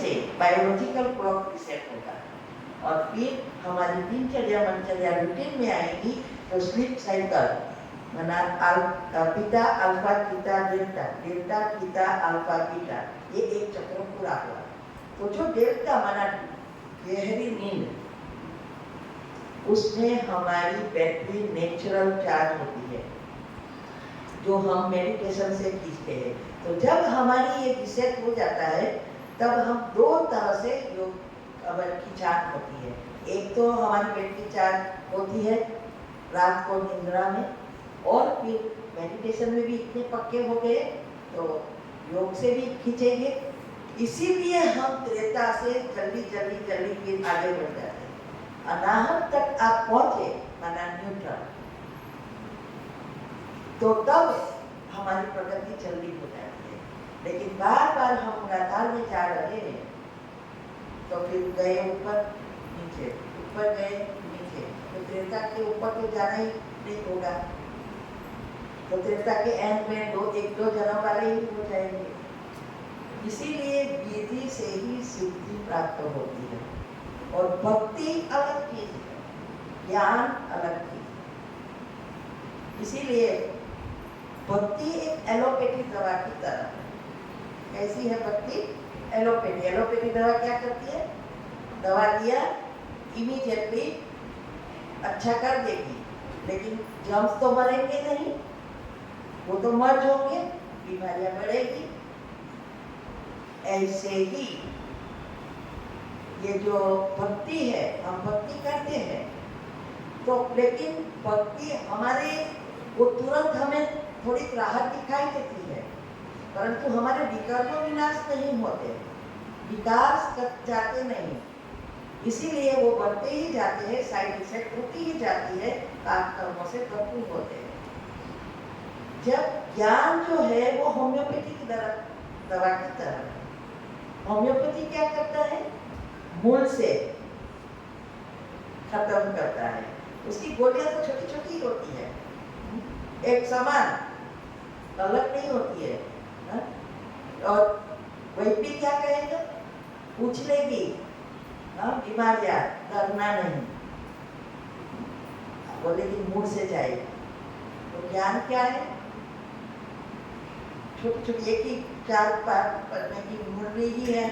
से biological clock reset होगा और फिर हमारी दिनचर्या मनचर्या रूटीन में आएगी तो स्लीप साइकिल मना beta alpha theta delta delta theta alpha beta ये एक चक्र पूरा हुआ। तो जो डेल्टा मना गहरी नींद उसमें हमारी बैटरी नेचुरल चार्ज होती है जो हम मेडिटेशन से खींचते हैं। तो जब हमारी ये रिसेट हो जाता है तब हम दो तरह से योग की चार्ज होती है। एक तो हमारी बैटरी चार्ज होती है रात को निद्रा में और फिर मेडिटेशन में भी इतने पक्के हो गए तो योग से भी खींचेंगे। इसीलिए हम त्रेता से जल्दी जल्दी जल्दी फिर आगे बढ़ जाते हैं। अनाहत तक आप पहुंचे माना न्यूट्रल तो तब हमारी प्रगति जल्दी हो जाती है। लेकिन बार बार हम लगातार में जा रहे हैं तो फिर गए ऊपर नीचे ऊपर गए नीचे तो त्रेता के ऊपर तो जाना ही नहीं होगा। तो त्रेता के एंड में एक दो जन्म वाले ही हो जाएंगे। इसीलिए विधि से ही सिद्धि प्राप्त होती है और भक्ति अलग चीज है, ज्ञान अलग चीज है। इसीलिए भक्ति एक एलोपैथी दवा की तरह है। कैसी है भक्ति? एलोपैथी। एलोपैथी दवा क्या करती है? दवा लिया इमीडिएटली अच्छा कर देगी लेकिन जर्म्स तो मरेंगे नहीं, वो तो मर जाओगे, बीमारियां बढ़ेगी। ऐसे ही ये जो भक्ति है हम भक्ति करते हैं तो लेकिन भक्ति हमारे वो तुरंत हमें थोड़ी राहत दिखाई देती है परंतु हमारे विकर्म विनाश नहीं होते, विकास कर जाते नहीं। इसीलिए वो बढ़ते ही जाते हैं, साइड इफेक्ट होती ही जाती है, पाप कर्मों से भरपूर होते हैं। जब ज्ञान जो है वो होम्योपैथी की दवा की तरह है। होम्योपैथी क्या करता है? मूल से खत्म करता है। उसकी गोलियां तो छोटी छोटी होती है, एक समान अलग नहीं होती है ना? और वैद्य क्या कहेगा? पूछ लेगी बीमारियां, डरना नहीं, बोलेगी मूल से जाएगी। तो ज्ञान क्या है? छोटी छोटी एक ही चार पार पढ़ने की मुरली ही है,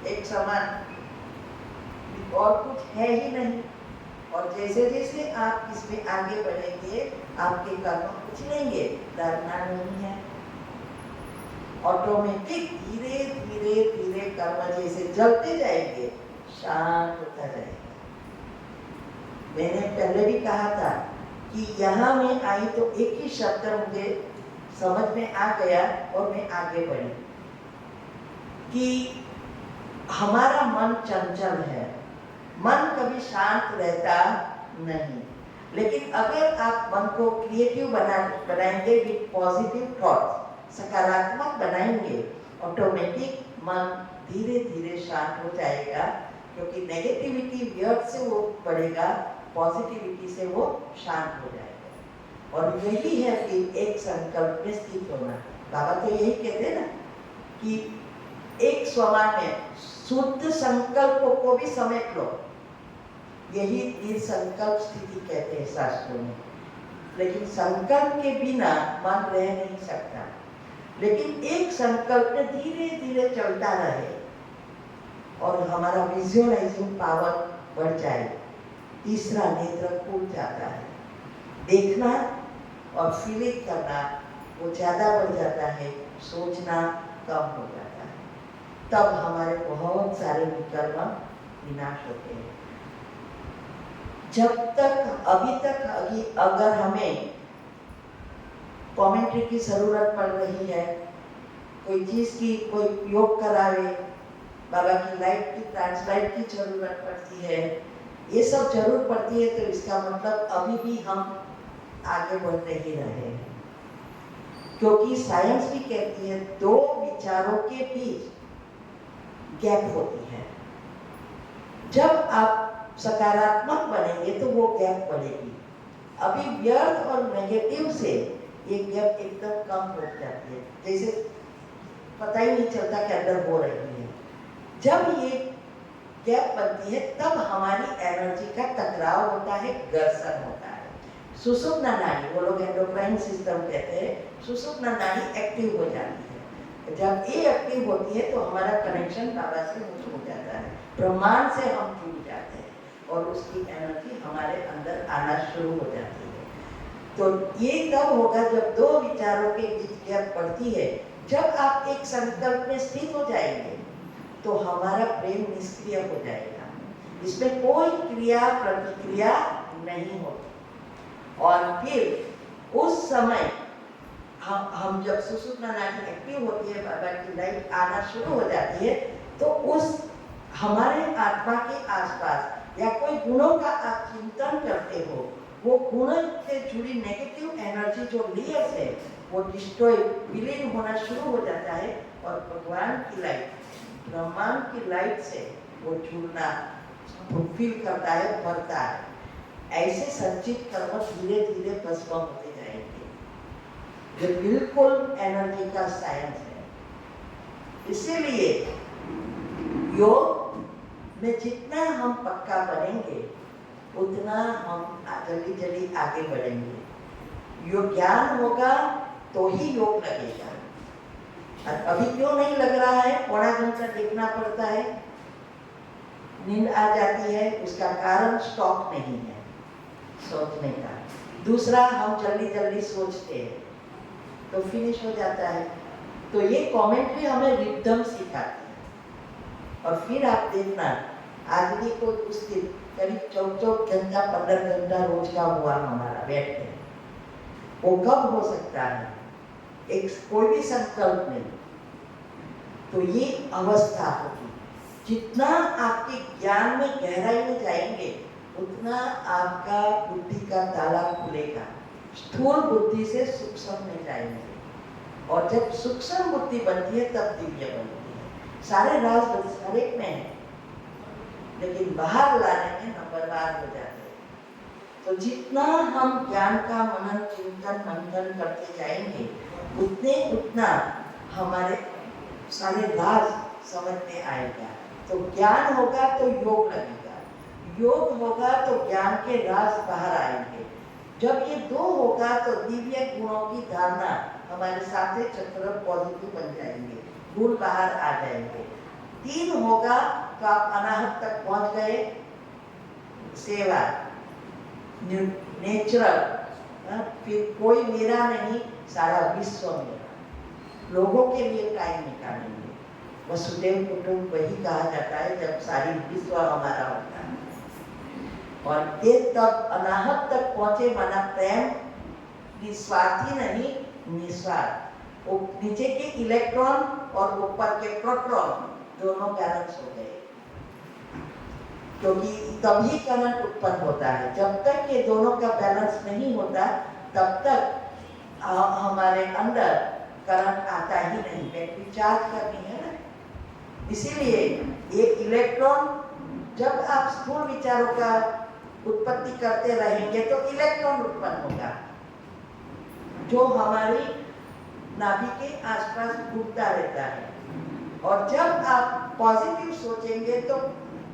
एक समान, और कुछ है ही नहीं। और जैसे जैसे आप इसमें आगे बढ़ेंगे आपके कर्म कुछ लेंगे, डरना नहीं है। ऑटोमेटिक धीरे धीरे धीरे कर्म जैसे जलते जाएंगे शांत होता जाएगा। मैंने पहले भी कहा था कि यहाँ मैं आई तो एक ही शब्द मुझे समझ में आ गया और मैं आगे बढ़ी कि हमारा मन चंचल है, मन कभी शांत रहता नहीं। लेकिन अगर आप मन को क्रिएटिव बनाएंगे विद पॉजिटिव थॉट्स, सकारात्मक बनाएंगे, ऑटोमेटिक मन धीरे धीरे शांत हो जाएगा क्योंकि नेगेटिविटी व्यर्थ से वो बढ़ेगा, पॉजिटिविटी से वो शांत हो जाएगा। और यही है कि एक संकल्प में स्थित होना। बाबा तो यही कहते हैं ना कि एक सामान्य शुद्ध संकल्प को भी समेट लो, यही दृढ़ संकल्प स्थिति कहते हैं शास्त्रों में। लेकिन संकल्प के बिना मन रह नहीं सकता, लेकिन एक संकल्प में धीरे धीरे चलता रहे और हमारा विजुअलाइजिंग पावर बढ़ जाए। तीसरा नेत्र खुल जाता है, देखना और फीलिंग करना वो ज्यादा बढ़ जाता है, सोचना कम हो जाता है। तब हमारे बहुत सारे विकर्म विनाश होते हैं। जब तक अगर हमें कमेंट्री की जरूरत पड़ रही है, कोई चीज की कोई योग करावे, बाबा की लाइफ की ट्रांसलाइट की जरूरत पड़ती है, ये सब जरूरत पड़ती है तो इसका मतलब अभी भी हम आगे बढ़ नहीं रहे हैं। क्योंकि साइंस भी कहती है दो विचारों के बीच गैप होती है। जब आप सकारात्मक बनेंगे तो वो गैप बढ़ेगी। अभी व्यर्थ और नेगेटिव से ये गैप एकदम कम हो जाती है, जैसे पता ही नहीं चलता कि अंदर हो रही है। जब ये गैप बनती है तब हमारी एनर्जी का टकराव होता है, घर्षण होता है। सुषुम्ना नाड़ी, वो लोग एंडोक्राइन सिस्टम कहते हैं, सुषुम्ना नाड़ी एक्टिव हो जाती है। जब ये एक्टिव होती है तो हमारा कनेक्शन बाबा से हो जाता है, ब्रह्मांड से हम जुड़ जाते हैं और उसकी एनर्जी हमारे अंदर आना शुरू हो जाती है। तो ये तब होगा जब दो विचारों के बीच गैप पड़ती है। जब आप एक संकल्प में स्थित हो जाएंगे तो हमारा प्रेम निष्क्रिय हो जाएगा, इसमें कोई क्रिया प्रतिक्रिया नहीं होती। और फिर उस समय हम जब सुषुम्ना नाड़ी एक्टिव होती है, बाबा की लाइट आना शुरू हो जाती है, तो उस हमारे आत्मा के आसपास या कोई गुणों का आप चिंतन करते हो, वो गुणों से जुड़ी नेगेटिव एनर्जी जो लेयर्स है वो डिस्ट्रॉय, विलीन होना शुरू हो जाता है और भगवान की लाइट, ब्रह्मांड की लाइट से वो जुड़ना फील करता है, भरता है। ऐसे संचित कर्म धीरे धीरे भस्म होते जाएंगे। ये बिल्कुल एनर्जी का साइंस है। इसीलिए योग में जितना हम पक्का बनेंगे उतना हम जल्दी जल्दी आगे बढ़ेंगे। योग ज्ञान होगा तो ही योग लगेगा। अभी क्यों नहीं लग रहा है? पौना घंटा देखना पड़ता है, नींद आ जाती है, उसका कारण स्टॉक नहीं है सोचने का। दूसरा, हम जल्दी जल्दी सोचते हैं तो फिनिश हो जाता है। तो ये कमेंट्री हमें रिदम सिखाती है। और फिर आप देखना, आदमी को उस दिन करीब 14 घंटा 15 घंटा रोज का हुआ हमारा बैठते, वो कब हो सकता है? एक कोई भी संकल्प नहीं। तो ये अवस्था होगी। जितना आपके ज्ञान में गहराई में जाएंगे उतना आपका बुद्धि का ताला खुलेगा। स्थूल बुद्धि से सूक्ष्म में जाएंगे और जब सूक्ष्म बुद्धि बनती है तब दिव्य बनती है। सारे राज हर एक में है, लेकिन बाहर लाने में नंबरवार हो जाते हैं। तो जितना हम ज्ञान का मनन चिंतन मंथन करते जाएंगे उतना हमारे सारे राज समझ में आएगा। तो ज्ञान होगा तो योग लगेगा, योग होगा तो ज्ञान के राज बाहर आएंगे। जब ये दो होगा तो दिव्य गुणों की धारणा हमारे साथ चक्र पॉजिटिव बन जाएंगे, गुण बाहर आ जाएंगे। 3 होगा तो आप अनाहत तक पहुंच गए। सेवा, नेचुरल, फिर कोई मेरा नहीं, सारा विश्व मेरा। लोगों के लिए टाइम निकालेंगे। वसुदेव कुटुंब वही कहा जाता है जब सारी विश्व हमारा होता है। और ये तब अनाहत तक पहुंचे, माना प्रेम निस्वार्थी नहीं, निस्वार्थ। वो नीचे के इलेक्ट्रॉन और ऊपर के प्रोटॉन दोनों बैलेंस हो गए, क्योंकि तभी करंट उत्पन्न होता है। जब तक ये दोनों का बैलेंस नहीं होता तब तक हमारे अंदर करंट आता ही नहीं। बैटरी चार्ज करनी है ना, इसीलिए ये इलेक्ट्रॉन, जब आप स्थूल विचारों का उत्पत्ति करते रहेंगे तो इलेक्ट्रॉन उत्पन्न होगा जो हमारी नाभि के आसपास घूमता रहता है। और जब आप पॉजिटिव सोचेंगे तो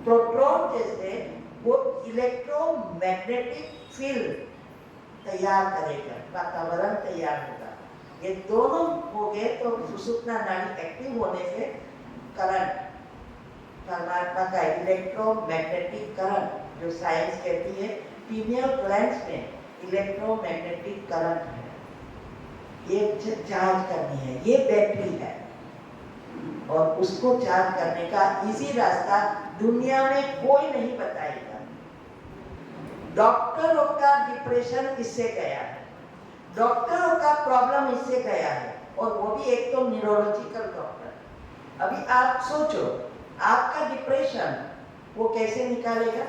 प्रोटॉन जैसे वो इलेक्ट्रोमैग्नेटिक फील्ड तैयार करेगा, वातावरण तैयार होगा। ये दोनों हो गए तो सुषुम्ना नाड़ी एक्टिव होने से करंट, परमात्मा का इलेक्ट्रोमैग्नेटिक करंट, जो साइंस कहती है पीनियल ग्लैंड्स में इलेक्ट्रोमैग्नेटिक करंट है, ये चार्ज करनी है, ये बैटरी है। और उसको चार्ज करने का इजी रास्ता दुनिया में कोई नहीं बताएगा। डॉक्टरों का डिप्रेशन इससे गया है, डॉक्टरों का प्रॉब्लम इससे गया है, और वो भी एक तो न्यूरोलॉजिकल डॉक्टर। अभी आप सोचो, आपका डिप्रेशन वो कैसे निकालेगा?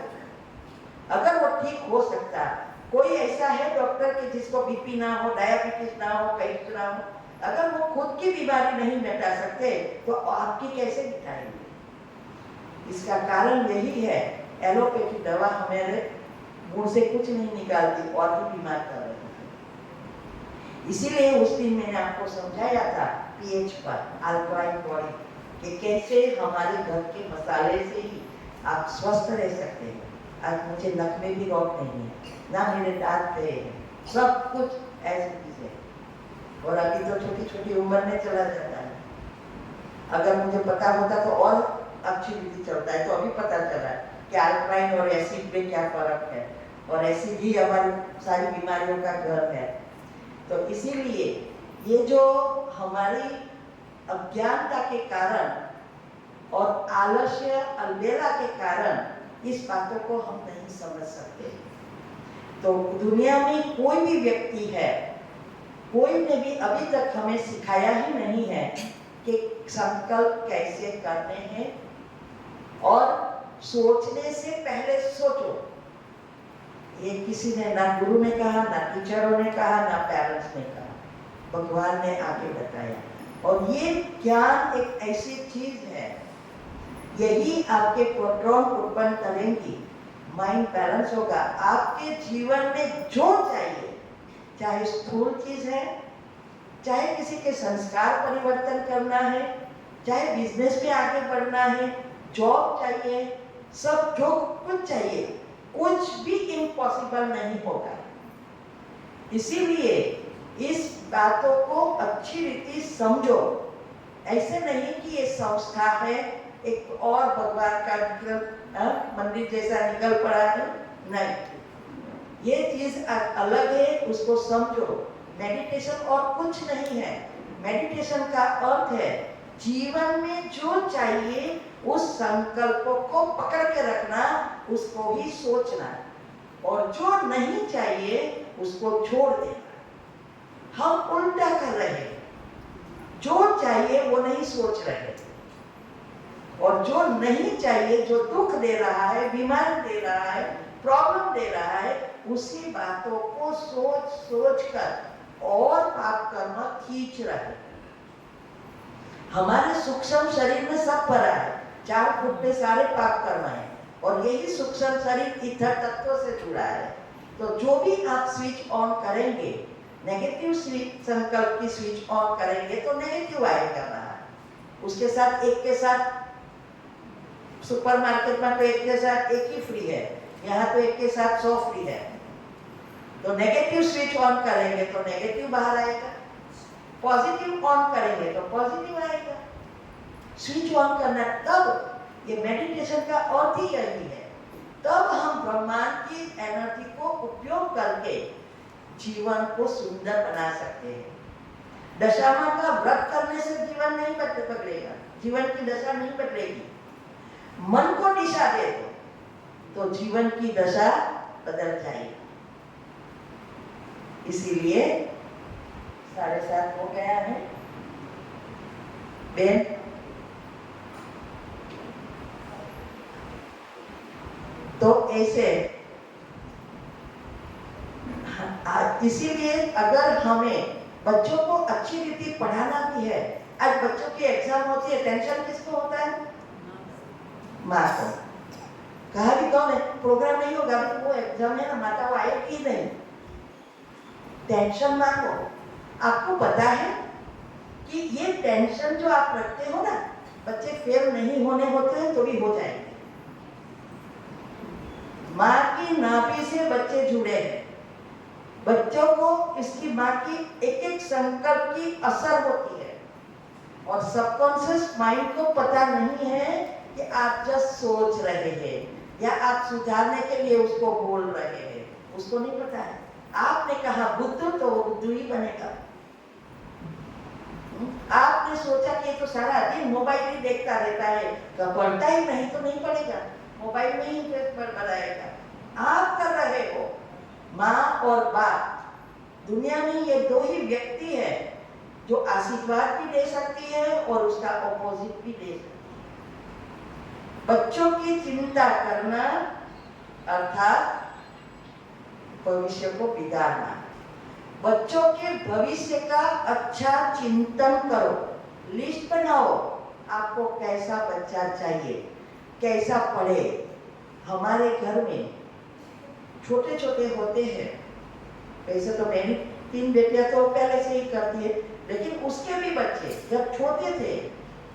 अगर वो ठीक हो सकता, कोई ऐसा है डॉक्टर कि जिसको बीपी ना हो, डायबिटीज ना हो, कैंसर ना हो, अगर वो खुद की बीमारी नहीं मिटा सकते तो आपकी कैसे मिटाएंगे? इसका कारण यही है, एलोपैथी दवा हमारे मुंह से कुछ नहीं निकालती और भी बीमार कर रही है। इसीलिए उस दिन मैंने आपको समझाया था पीएच पर, अल्कलाइन बॉडी कि कैसे हमारे घर के मसाले से ही आप स्वस्थ रह सकते हैं। आज मुझे नक में भी रोग नहीं है, ना मेरे दांत गए हैं, सब कुछ ऐसी चीज है। और अभी तो छोटी छोटी उम्र में चला जाता है। अगर मुझे पता होता तो और अच्छी रीति चलता है। तो अभी पता चला कि अल्कलाइन और एसिड में क्या फर्क है, और एसिड ही हमारी सारी बीमारियों का घर है। तो इसीलिए ये जो हमारी अज्ञानता के कारण और आलस्य अलबेला के कारण इस बातों को हम नहीं समझ सकते। तो दुनिया में कोई भी व्यक्ति है, कोई ने भी अभी तक हमें सिखाया ही नहीं है कि संकल्प कैसे करने हैं, और सोचने से पहले सोचो। ये किसी ने, ना गुरु ने कहा, ना टीचरों ने कहा, ना पेरेंट्स ने कहा, भगवान ने आगे बताया। और ये ज्ञान एक ऐसी चीज है, यही आपके प्रोटॉन उत्पन्न करेंगी, माइंड बैलेंस होगा। आपके जीवन में जो चाहिए, चाहे स्थूल चीज है, चाहे किसी के संस्कार परिवर्तन करना है, चाहे बिजनेस में आगे बढ़ना है, जॉब चाहिए, सब जो कुछ चाहिए, कुछ भी इम्पॉसिबल नहीं होगा। इसीलिए इस बातों को अच्छी रीति समझो। ऐसे नहीं कि ये संस्था है, एक और भगवान का मंदिर जैसा निकल पड़ा है, नहीं, ये चीज अलग है, उसको समझो। मेडिटेशन और कुछ नहीं है। मेडिटेशन का अर्थ है जीवन में जो चाहिए उस संकल्पों को पकड़ के रखना, उसको ही सोचना, और जो नहीं चाहिए उसको छोड़ देना। हम उल्टा कर रहे हैं, जो चाहिए वो नहीं सोच रहे, और जो नहीं चाहिए, जो दुख दे रहा है, बीमारी दे रहा है, प्रॉब्लम दे रहा है, उसी बातों को सोच सोच कर और पाप कर्म खींच रहे। हमारे सूक्ष्म शरीर में सब भरा है, 4 फुट में सारे पाप कर्म है, और यही सूक्ष्म शरीर ईथर तत्व से जुड़ा है। तो जो भी आप स्विच ऑन करेंगे, नेगेटिव संकल्प की स्विच ऑन करेंगे तो नेगेटिव आएगा बाहर। उसके साथ एक के साथ, सुपरमार्केट में तो एक के साथ एक ही फ्री है, यहाँ तो एक के साथ 100 फ्री है। तो नेगेटिव स्विच ऑन करेंगे तो नेगेटिव बाहर आएगा, पॉजिटिव ऑन करेंगे तो पॉजिटिव आएगा। स्विच ऑन करना, तब ये मेडिटेशन का अर्थ ही यही है। तब हम ब्रह्मांड की एनर्जी को उपयोग करके जीवन को सुंदर बना सकते हैं। दशामा का व्रत करने से जीवन नहीं बदलेगा, जीवन की दशा नहीं बदलेगी। मन को दिशा दे दो तो जीवन की दशा बदल जाएगी। इसीलिए 7:30 हो गया है। बेन, तो ऐसे इसीलिए अगर हमें बच्चों को अच्छी रीति पढ़ाना भी है, आज बच्चों की एग्जाम होती है, टेंशन किसको होता है? माँ को। कहा भी कौन है, प्रोग्राम नहीं होगा, वो एग्जाम है ना, माता वो आएगी नहीं, टेंशन ना लो। आपको पता है कि ये टेंशन जो आप रखते हो ना, बच्चे फेल नहीं होने होते हैं तो भी हो जाएंगे। माँ की नाभि से बच्चे जुड़े हैं, बच्चों को इसकी माँ की एक एक संकल्प की असर होती है, और सबकॉन्शियस माइंड को पता नहीं है कि आप जस्ट सोच रहे हैं या आप सुधारने के लिए उसको बोल रहे हैं, उसको नहीं पता है। आपने कहा बुद्ध तो वो बुद्ध ही बनेगा। आपने सोचा कि तो सारा दिन मोबाइल ही देखता रहता है, तो पढ़ता ही नहीं तो नहीं पढ़ेगा, मोबाइल में ही इंटरेस्ट बढ़ाएगा। आप कर रहे हो, माँ और बाप। दुनिया में ये 2 ही व्यक्ति है जो आशीर्वाद भी दे सकती है और उसका ऑपोजिट भी दे सकती है। बच्चों की चिंता करना अर्थात भविष्य को बिगाड़ना। बच्चों के भविष्य का अच्छा चिंतन करो, लिस्ट बनाओ, आपको कैसा बच्चा चाहिए, कैसा पढ़े। हमारे घर में छोटे छोटे होते हैं, वैसे तो मेरी 3 बेटियां तो पहले से ही करती है, लेकिन उसके भी बच्चे जब छोटे थे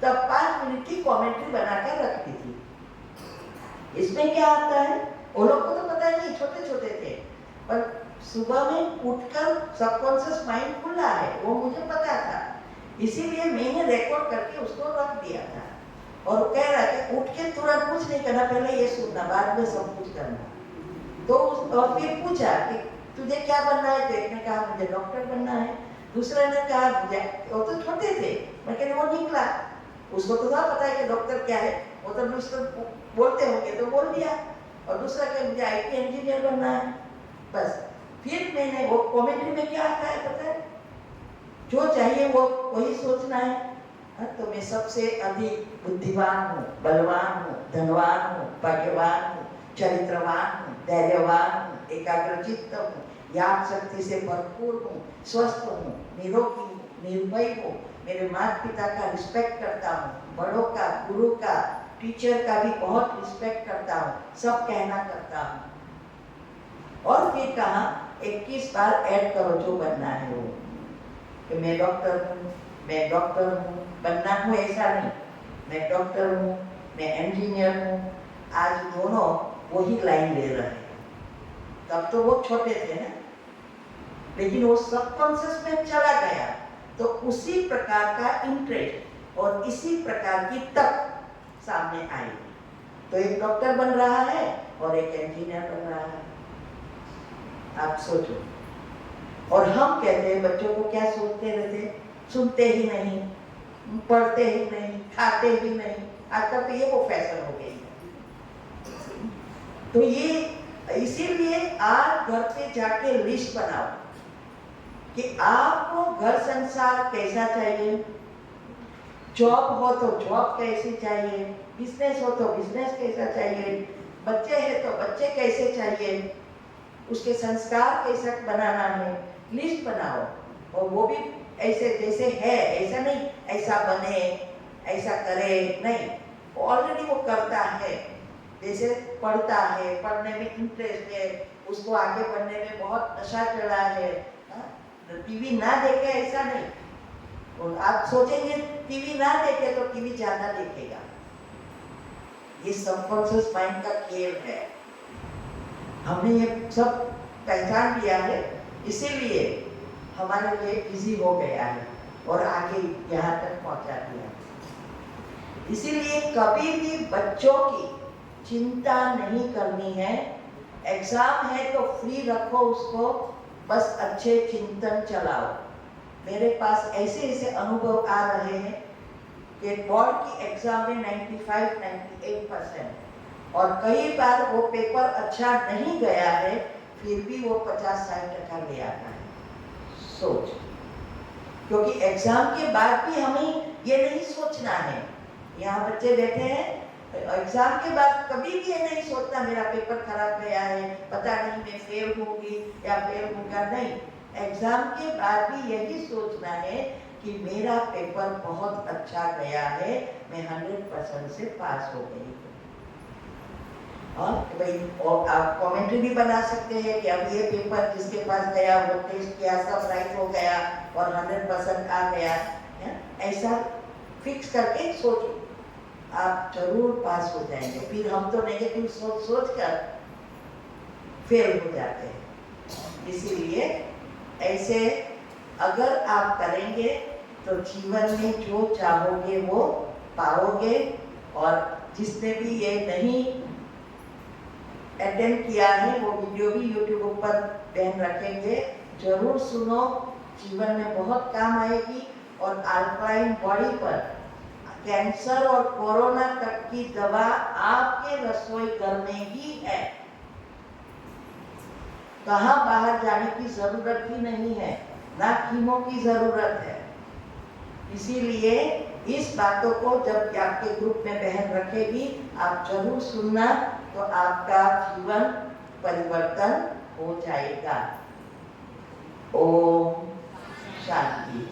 तब 5 मिनट की कमेंट्री बनाकर रखती थी। इसमें क्या आता है, वो लोग को तो पता नहीं, छोटे छोटे थे, पर सुबह में उठकर सबकॉन्शियस माइंड खुला है, वो मुझे पता था, इसीलिए मैंने रिकॉर्ड करके उसको रख दिया था। और वो कह रहा है कि उठ के तुरंत कुछ नहीं करना, पहले ये सुनना, बाद में सब कुछ करना। तो और फिर पूछा कि तुझे क्या बनना है, तो एक ने कहा मुझे डॉक्टर बनना है, दूसरे ने कहा मुझे, वो तो छोटे थे, लेकिन वो निकला, उसको तो था पता है कि डॉक्टर क्या है, वो तो दूसरे बोलते होंगे तो बोल दिया, और दूसरा कहे मुझे आईटी इंजीनियर बनना है, बस। फिर मैंने वो कमेंट्री में क्या आता है पता है, जो चाहिए वो वही सोचना है। तो मैं सबसे अधिक बुद्धिमान हूँ, बलवान हूँ, धनवान हूँ, भाग्यवान हूँ, चरित्रवान हूँ, धैर्यवान हूँ, एकाग्रचित्त हूँ, याद शक्ति से भरपूर हूँ, स्वस्थ हूँ, निरोगी हूँ, निर्भय हूँ, मेरे माता पिता का रिस्पेक्ट करता हूँ, बड़ों का, गुरु का, टीचर का भी बहुत रिस्पेक्ट करता हूँ, सब कहना करता हूँ। और फिर कहा 21 बार ऐड करो जो बनना है वो, कि मैं डॉक्टर हूँ, मैं डॉक्टर हूँ, बनना हूँ ऐसा नहीं, मैं डॉक्टर हूँ, मैं इंजीनियर हूँ। आज दोनों वही लाइन ले रहे हैं, तब तो वो छोटे थे ना, लेकिन वो सबकॉन्शियस में चला गया, तो उसी प्रकार का इंटरेस्ट और इसी प्रकार की तक सामने आई। तो एक डॉक्टर बन रहा है और एक इंजीनियर बन रहा है, आप सोचो। और हम कहते हैं बच्चों को क्या सोचते रहते, सुनते ही नहीं, पढ़ते ही नहीं, खाते ही नहीं, आजकल तो ये वो फैशन हो गई है। तो ये इसीलिए आज घर पे जाके लिस्ट बनाओ कि आपको घर संसार कैसा चाहिए, जॉब हो तो जॉब कैसी चाहिए, बिजनेस हो तो बिजनेस कैसा चाहिए, बच्चे हैं तो बच्चे कैसे चाहिए, उसके संस्कार कैसा बनाना है, लिस्ट बनाओ। और वो भी ऐसे जैसे है, ऐसा नहीं ऐसा बने, ऐसा करे, नहीं, ऑलरेडी वो करता है, जैसे पढ़ता है, पढ़ने में इंटरेस्ट है, उसको आगे बढ़ने में बहुत नशा चढ़ा है, टीवी ना देखे ऐसा नहीं। और आप सोचेंगे टीवी ना देखे तो टीवी ज्यादा देखेगा, ये सबकॉन्शियस माइंड का खेल है। हमने ये सब पहचान लिया है, इसीलिए हमारे लिए इजी हो गया है और आगे यहाँ तक पहुँचा दिया। इसीलिए कभी भी बच्चों की चिंता नहीं करनी है। एग्जाम है तो फ्री रखो उसको, बस अच्छे चिंतन चलाओ। मेरे पास ऐसे ऐसे अनुभव आ रहे हैं कि बोर्ड की एग्जाम में 95-98%, और कई बार वो पेपर अच्छा नहीं गया है, फिर भी वो 50-60% ले आता है। सोच, क्योंकि एग्जाम के बाद भी हमें ये नहीं सोचना है, यहाँ बच्चे बैठे हैं, एग्जाम के बाद कभी भी ये नहीं सोचना मेरा पेपर खराब गया है, पता नहीं मैं फेल होंगी या फेल होगा, नहीं। एग्जाम के बाद भी यही सोचना है कि मेरा पेपर बहुत अच्छा गया है, मैं 100% से पास हो गई। और भाई, और आप कमेंट्री भी बना सकते हैं कि अब ये पेपर जिसके पास गया वो टेस्ट किया, सब राइट हो गया और 100% आ गया है, ऐसा फिक्स करके सोचो, आप जरूर पास हो जाएंगे। फिर हम तो नेगेटिव सोच कर फेल हो जाते हैं। इसीलिए ऐसे अगर आप करेंगे तो जीवन में जो चाहोगे वो पाओगे। और जिसने भी ये नहीं अटेंड किया है वो वीडियो भी YouTube पर बहन रखेंगे, जरूर सुनो, जीवन में बहुत काम आएगी। और अल्कलाइन बॉडी पर कैंसर और कोरोना तक की दवा आपके रसोई घर में ही है, कहाँ बाहर जाने की जरूरत ही नहीं है, ना कीमो की जरूरत है। इसीलिए इस बातों को जब आपके ग्रुप में बहन रखेगी आप जरूर सुनना, तो आपका जीवन परिवर्तन हो जाएगा। ओम शांति।